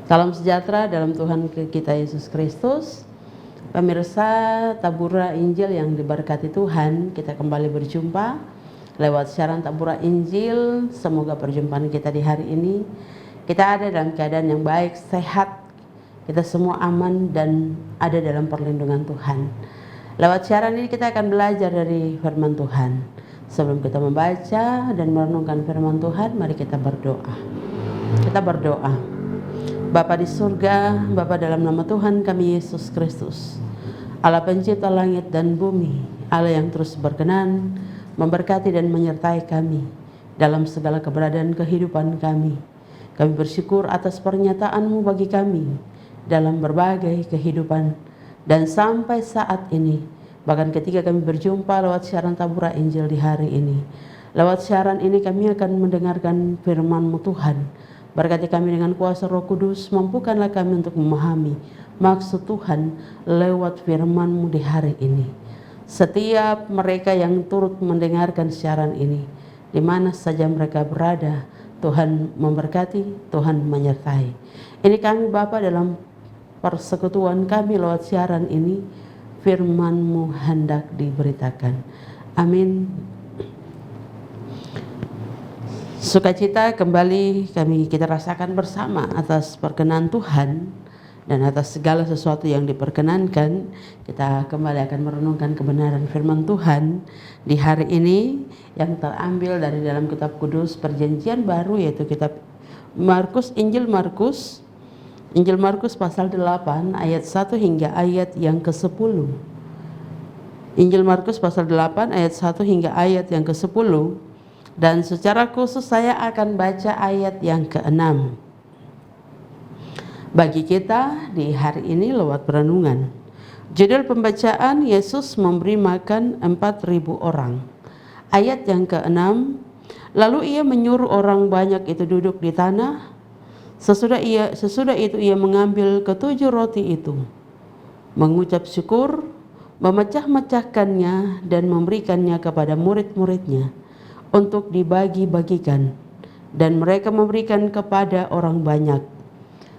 Salam sejahtera dalam Tuhan kita Yesus Kristus. Pemirsa Tabura Injil yang diberkati Tuhan, kita kembali berjumpa lewat siaran Tabura Injil. Semoga perjumpaan kita di hari ini, kita ada dalam keadaan yang baik, sehat, kita semua aman dan ada dalam perlindungan Tuhan. Lewat siaran ini kita akan belajar dari firman Tuhan. Sebelum kita membaca dan merenungkan firman Tuhan, mari kita berdoa. Kita berdoa. Bapa di surga, Bapa dalam nama Tuhan kami Yesus Kristus, Allah pencipta langit dan bumi, Allah yang terus berkenan memberkati dan menyertai kami dalam segala keberadaan kehidupan kami. Kami bersyukur atas pernyataan-Mu bagi kami dalam berbagai kehidupan. Dan sampai saat ini, bahkan ketika kami berjumpa lewat siaran Tabura Injil di hari ini, lewat siaran ini kami akan mendengarkan firman-Mu Tuhan. Berkati kami dengan kuasa Roh Kudus, mampukanlah kami untuk memahami maksud Tuhan lewat firman-Mu di hari ini. Setiap mereka yang turut mendengarkan siaran ini, di mana saja mereka berada, Tuhan memberkati, Tuhan menyertai. Ini kami Bapa dalam persekutuan kami lewat siaran ini, firman-Mu hendak diberitakan. Amin. Sukacita kembali kita rasakan bersama atas perkenan Tuhan dan atas segala sesuatu yang diperkenankan. Kita kembali akan merenungkan kebenaran firman Tuhan di hari ini yang terambil dari dalam kitab kudus perjanjian baru, yaitu kitab Markus, Injil Markus pasal 8 ayat 1 hingga ayat yang ke-10. Injil Markus pasal 8 ayat 1 hingga ayat yang ke-10. Dan secara khusus saya akan baca ayat yang ke-6 bagi kita di hari ini lewat perenungan. Judul pembacaan, Yesus memberi makan 4.000 orang. Ayat yang ke-6, lalu ia menyuruh orang banyak itu duduk di tanah. Sesudah itu ia mengambil ke-7 roti itu, mengucap syukur, memecah-mecahkannya dan memberikannya kepada murid-muridnya untuk dibagi-bagikan, dan mereka memberikan kepada orang banyak.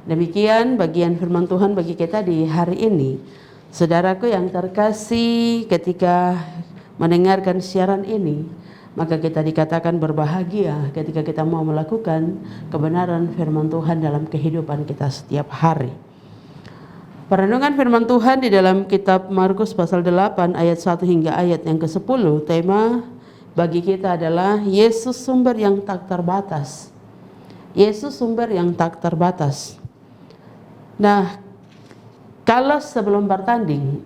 Demikian bagian firman Tuhan bagi kita di hari ini. Saudaraku yang terkasih, ketika mendengarkan siaran ini, maka kita dikatakan berbahagia ketika kita mau melakukan kebenaran firman Tuhan dalam kehidupan kita setiap hari. Perenungan firman Tuhan di dalam kitab Markus pasal 8 ayat 1 hingga ayat yang ke-10, tema bagi kita adalah Yesus sumber yang tak terbatas. Yesus sumber yang tak terbatas. Nah, kalau sebelum bertanding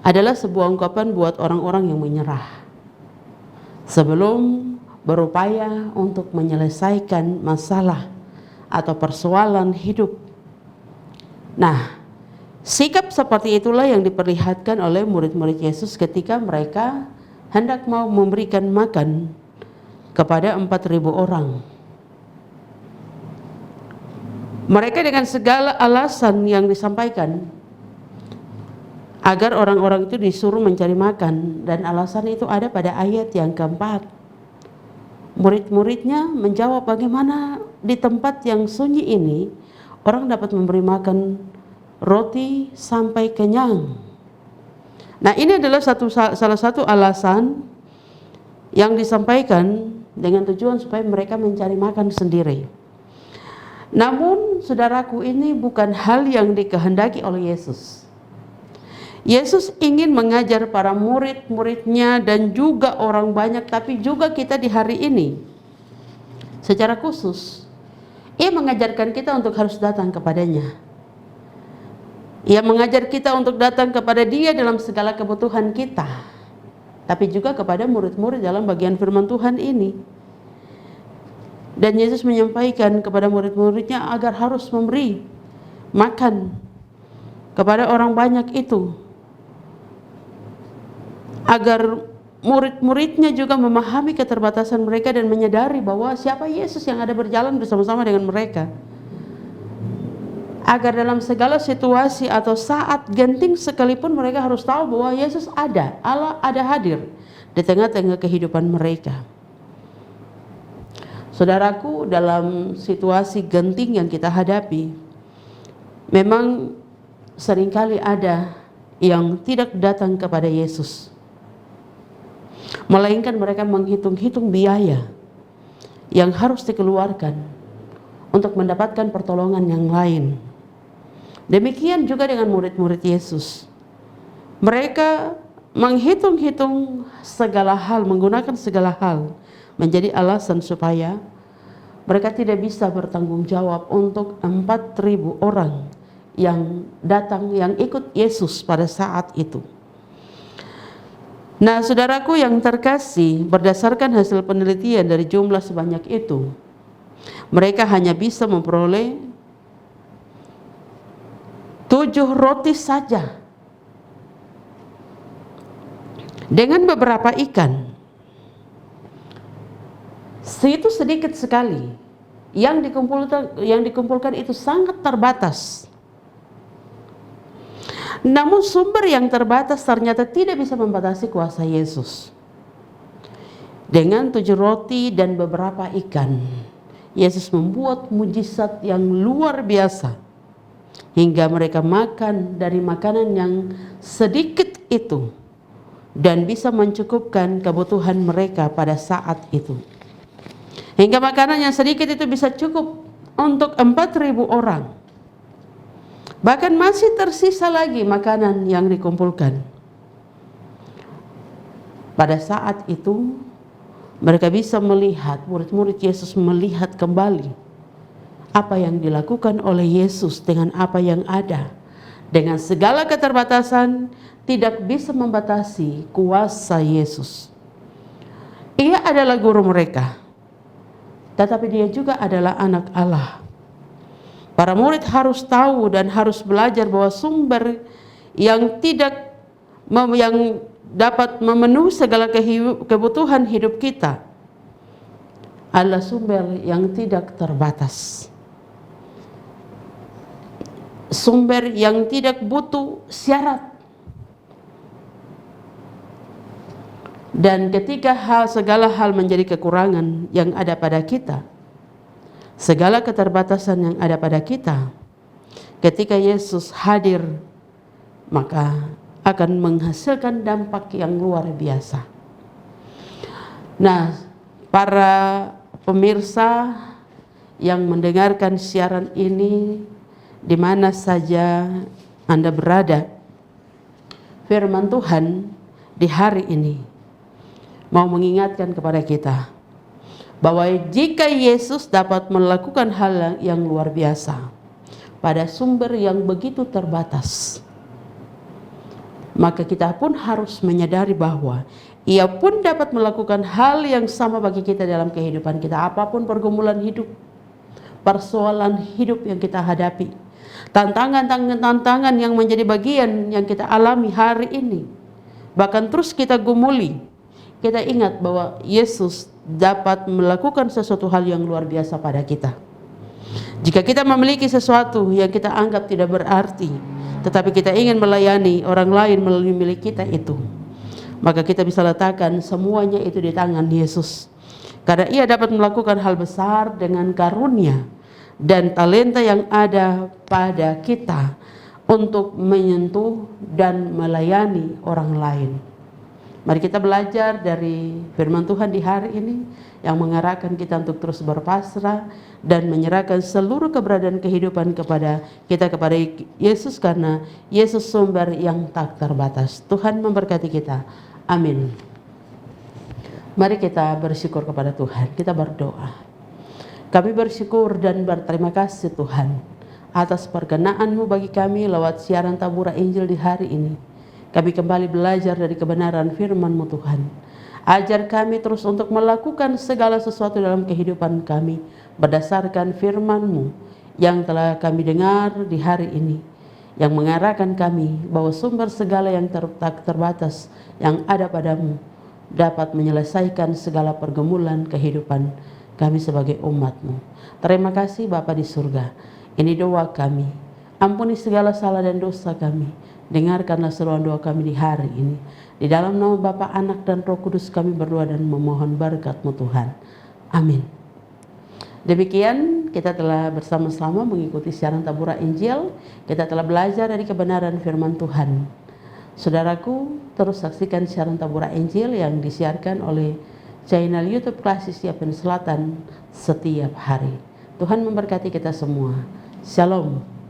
adalah sebuah ungkapan buat orang-orang yang menyerah. Sebelum berupaya untuk menyelesaikan masalah atau persoalan hidup. Nah, sikap seperti itulah yang diperlihatkan oleh murid-murid Yesus ketika mereka hendak mau memberikan makan kepada 4.000 orang. Mereka dengan segala alasan yang disampaikan agar orang-orang itu disuruh mencari makan, dan alasan itu ada pada ayat yang keempat. Murid-muridnya menjawab, bagaimana di tempat yang sunyi ini orang dapat memberi makan roti sampai kenyang. Nah, ini adalah salah satu alasan yang disampaikan dengan tujuan supaya mereka mencari makan sendiri. Namun, saudaraku, ini bukan hal yang dikehendaki oleh Yesus. Yesus ingin mengajar para murid-muridnya dan juga orang banyak, tapi juga kita di hari ini secara khusus. Ia mengajarkan kita untuk harus datang kepadanya. Ia mengajar kita untuk datang kepada Dia dalam segala kebutuhan kita, tapi juga kepada murid-murid dalam bagian firman Tuhan ini. Dan Yesus menyampaikan kepada murid-muridnya agar harus memberi makan kepada orang banyak itu, agar murid-muridnya juga memahami keterbatasan mereka dan menyadari bahwa siapa Yesus yang ada berjalan bersama-sama dengan mereka. Agar dalam segala situasi atau saat genting sekalipun mereka harus tahu bahwa Yesus ada, Allah ada hadir di tengah-tengah kehidupan mereka. Saudaraku, dalam situasi genting yang kita hadapi, memang seringkali ada yang tidak datang kepada Yesus, melainkan mereka menghitung-hitung biaya yang harus dikeluarkan untuk mendapatkan pertolongan yang lain. Demikian juga dengan murid-murid Yesus. Mereka menghitung-hitung segala hal, menggunakan segala hal menjadi alasan supaya mereka tidak bisa bertanggung jawab untuk 4.000 orang yang datang, yang ikut Yesus pada saat itu. Nah, saudaraku yang terkasih, berdasarkan hasil penelitian dari jumlah sebanyak itu, mereka hanya bisa memperoleh 7 roti saja dengan beberapa ikan. Itu sedikit sekali. Yang dikumpulkan itu sangat terbatas. Namun sumber yang terbatas ternyata tidak bisa membatasi kuasa Yesus. Dengan 7 roti dan beberapa ikan, Yesus membuat mujizat yang luar biasa, hingga mereka makan dari makanan yang sedikit itu dan bisa mencukupkan kebutuhan mereka pada saat itu. Hingga makanan yang sedikit itu bisa cukup untuk 4.000 orang. Bahkan masih tersisa lagi makanan yang dikumpulkan. Pada saat itu mereka bisa melihat, murid-murid Yesus melihat kembali apa yang dilakukan oleh Yesus dengan apa yang ada. Dengan segala keterbatasan, tidak bisa membatasi kuasa Yesus. Ia adalah guru mereka, tetapi dia juga adalah anak Allah. Para murid harus tahu dan harus belajar bahwa sumber yang dapat memenuhi segala kebutuhan hidup kita adalah sumber yang tidak terbatas. Sumber yang tidak butuh syarat. Dan ketika segala hal menjadi kekurangan yang ada pada kita, segala keterbatasan yang ada pada kita, ketika Yesus hadir, maka akan menghasilkan dampak yang luar biasa. Nah, para pemirsa yang mendengarkan siaran ini di mana saja Anda berada, firman Tuhan di hari ini mau mengingatkan kepada kita bahwa jika Yesus dapat melakukan hal yang luar biasa pada sumber yang begitu terbatas, maka kita pun harus menyadari bahwa Ia pun dapat melakukan hal yang sama bagi kita dalam kehidupan kita. Apapun pergumulan hidup, persoalan hidup yang kita hadapi, tantangan yang menjadi bagian yang kita alami hari ini, bahkan terus kita gumuli, kita ingat bahwa Yesus dapat melakukan sesuatu hal yang luar biasa pada kita. Jika kita memiliki sesuatu yang kita anggap tidak berarti, tetapi kita ingin melayani orang lain melalui milik kita itu, maka kita bisa letakkan semuanya itu di tangan Yesus. Karena Ia dapat melakukan hal besar dengan karunia dan talenta yang ada pada kita untuk menyentuh dan melayani orang lain. Mari kita belajar dari firman Tuhan di hari ini yang mengarahkan kita untuk terus berpasrah dan menyerahkan seluruh keberadaan kehidupan kepada Yesus, karena Yesus sumber yang tak terbatas. Tuhan memberkati kita. Amin. Mari kita bersyukur kepada Tuhan. Kita berdoa. Kami bersyukur dan berterima kasih Tuhan atas perkenan-Mu bagi kami lewat siaran Tabura Injil di hari ini. Kami kembali belajar dari kebenaran firman-Mu Tuhan. Ajar kami terus untuk melakukan segala sesuatu dalam kehidupan kami berdasarkan firman-Mu yang telah kami dengar di hari ini, yang mengarahkan kami bahwa sumber segala yang tak terbatas yang ada padamu dapat menyelesaikan segala pergumulan kehidupan kami sebagai umat-Mu. Terima kasih Bapa di surga. Ini doa kami. Ampuni segala salah dan dosa kami. Dengarkanlah seruan doa kami di hari ini. Di dalam nama Bapa, Anak, dan Roh Kudus kami berdoa dan memohon berkat-Mu Tuhan. Amin. Demikian kita telah bersama-sama mengikuti siaran Tabura Injil. Kita telah belajar dari kebenaran firman Tuhan. Saudaraku, terus saksikan siaran Tabura Injil yang disiarkan oleh channel YouTube Klasik Siapen Selatan setiap hari. Tuhan memberkati kita semua. Shalom.